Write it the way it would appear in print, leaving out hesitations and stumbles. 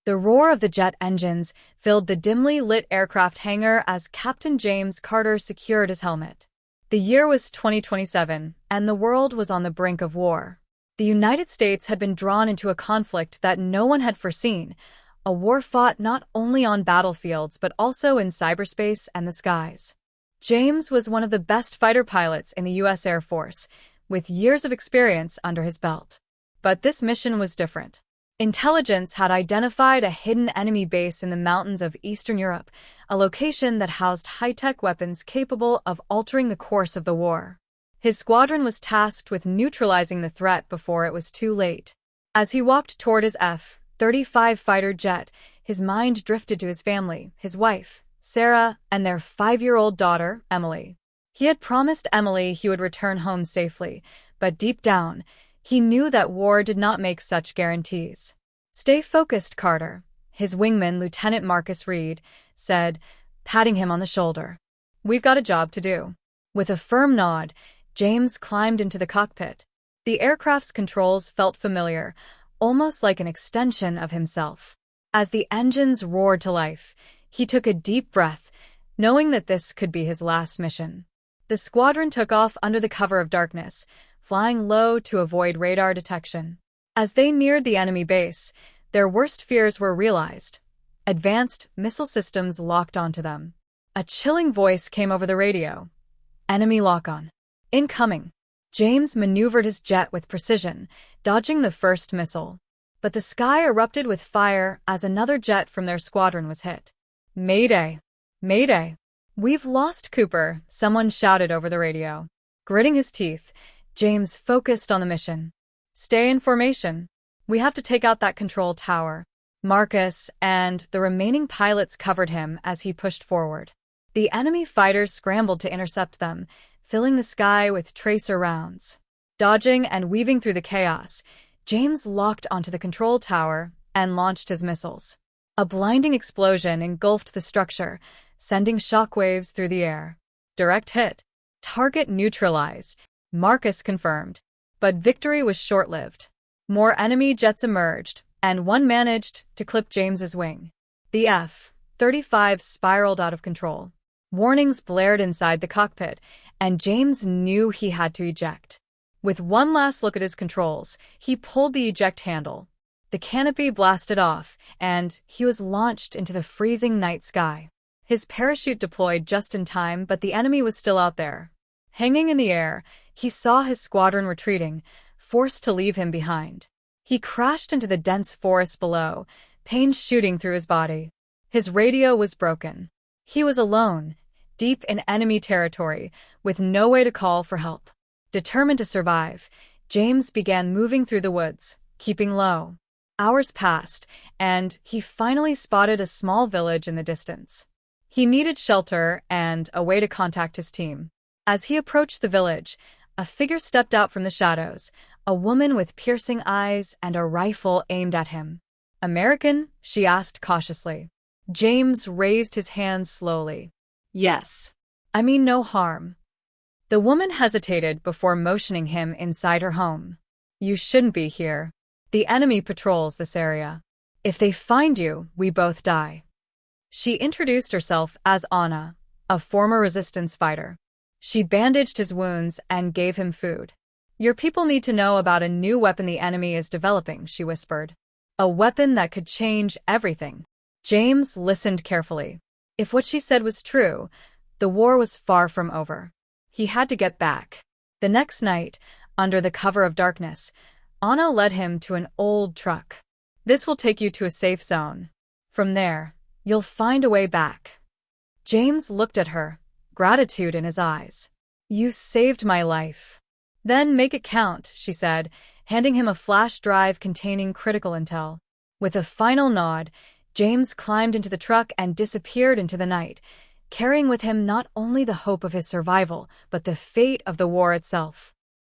The roar of the jet engines filled the dimly lit aircraft hangar as Captain James Carter secured his helmet. The year was 2027, and the world was on the brink of war. The United States had been drawn into a conflict that no one had foreseen, a war fought not only on battlefields but also in cyberspace and the skies. James was one of the best fighter pilots in the U.S. Air Force, with years of experience under his belt. But this mission was different. Intelligence had identified a hidden enemy base in the mountains of Eastern Europe, a location that housed high-tech weapons capable of altering the course of the war. His squadron was tasked with neutralizing the threat before it was too late. As he walked toward his F-35 fighter jet, his mind drifted to his family, his wife, Sarah, and their 5-year-old daughter, Emily. He had promised Emily he would return home safely, but deep down, he knew that war did not make such guarantees. "Stay focused, Carter," his wingman, Lieutenant Marcus Reed, said, patting him on the shoulder. "We've got a job to do." With a firm nod, James climbed into the cockpit. The aircraft's controls felt familiar, almost like an extension of himself. As the engines roared to life, he took a deep breath, knowing that this could be his last mission. The squadron took off under the cover of darkness, flying low to avoid radar detection. As they neared the enemy base, their worst fears were realized. Advanced missile systems locked onto them. A chilling voice came over the radio. "Enemy lock-on. Incoming." James maneuvered his jet with precision, dodging the first missile. But the sky erupted with fire as another jet from their squadron was hit. "Mayday! Mayday! We've lost Cooper," someone shouted over the radio. Gritting his teeth, James focused on the mission. "Stay in formation. We have to take out that control tower." Marcus and the remaining pilots covered him as he pushed forward. The enemy fighters scrambled to intercept them, filling the sky with tracer rounds. Dodging and weaving through the chaos, James locked onto the control tower and launched his missiles. A blinding explosion engulfed the structure, sending shockwaves through the air. "Direct hit. Target neutralized," Marcus confirmed. But victory was short-lived. More enemy jets emerged, and one managed to clip James's wing. The F-35 spiraled out of control. Warnings blared inside the cockpit, and James knew he had to eject. With one last look at his controls, he pulled the eject handle. The canopy blasted off, and he was launched into the freezing night sky. His parachute deployed just in time, but the enemy was still out there. Hanging in the air, he saw his squadron retreating, forced to leave him behind. He crashed into the dense forest below, pain shooting through his body. His radio was broken. He was alone, deep in enemy territory, with no way to call for help. Determined to survive, James began moving through the woods, keeping low. Hours passed, and he finally spotted a small village in the distance. He needed shelter and a way to contact his team. As he approached the village, a figure stepped out from the shadows, a woman with piercing eyes and a rifle aimed at him. "American?" she asked cautiously. James raised his hands slowly. "Yes. I mean no harm." The woman hesitated before motioning him inside her home. "You shouldn't be here. The enemy patrols this area. If they find you, we both die." She introduced herself as Anna, a former resistance fighter. She bandaged his wounds and gave him food. "Your people need to know about a new weapon the enemy is developing," she whispered. "A weapon that could change everything." James listened carefully. If what she said was true, the war was far from over. He had to get back. The next night, under the cover of darkness, Anna led him to an old truck. "This will take you to a safe zone. From there, you'll find a way back." James looked at her, gratitude in his eyes. "You saved my life." "Then make it count," she said, handing him a flash drive containing critical intel. With a final nod, James climbed into the truck and disappeared into the night, carrying with him not only the hope of his survival, but the fate of the war itself.